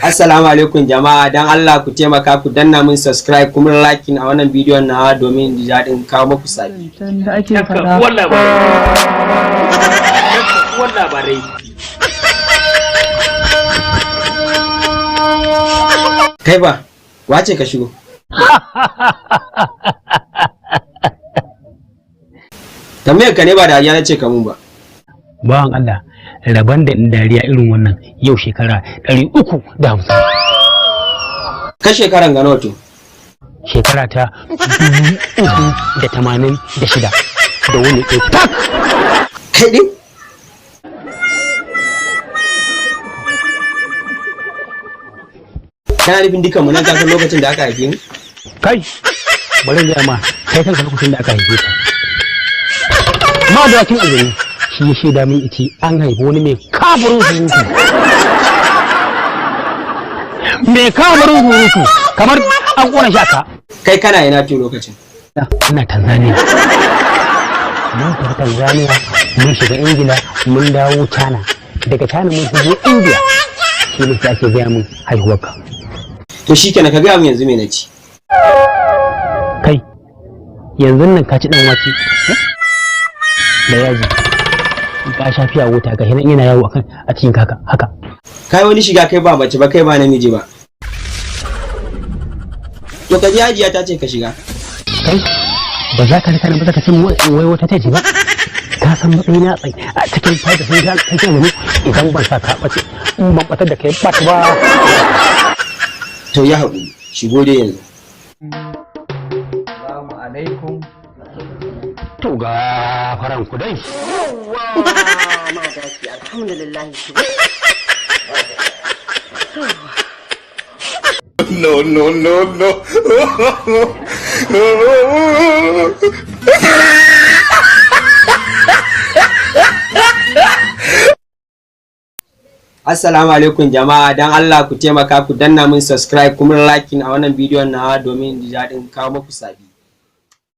Assalamu alaikum jama'a, dan Allah ku taimaka ku danna min subscribe kuma like a wannan bidiyon na domin ji daɗin kawo muku sabi. Da ake faɗa. Labarai. Kai ba, wace ka shigo? Tambayar ka ne ba da na ce ka mun ba. Bawan Allah, rabon da dariya irin wannan yau shekara 350. Ka shekaran ga nawa to? Shekara ta 386 da wani ɗaya tak. Kai ɗin? Kana nufin dukanmu nan kasan lokacin da aka haife ni? Kai, bari in ma, kai kanka lokacin da aka haife ka. Ma da wakin azumi, shi ya shaida min ice an haifi wani mai kafirin surutu. Mai kafirin surutu, kamar an ƙona shi aka. Kai kana ina to lokacin? Ina Tanzania. Mun tafi Tanzania, mun shiga Ingila, mun dawo China. Daga China mun shigo India. Shi ne sai ake gaya min haihuwarka. To shikenan ka gaya min yanzu me na ci. Kai, yanzu nan ka ci dan wake da yaji. Ka sha fiya wuta ga hinan yana yawo akan a cikin kaka haka. Kai wani shiga kai ba mace ba kai ba namiji ba. To ka ji hajiya ta ce ka shiga. Kai, ba za ka rika nan ba za ka ce wai wata ce ba. Ka san matsayin na tsaye a cikin fada sun ga kake mu idan ban sa ka bace in ban batar da kai ba ta ba. To ya haƙuri, shigo dai yanzu. Assalamu alaikum. To ga faran ku dai. Yawwa ma dace alhamdulillah. No. Assalamu alaikum jama'a, dan Allah ku taimaka ku danna min subscribe kuma like a wannan bidiyon na domin ji daɗin kawo muku sabi.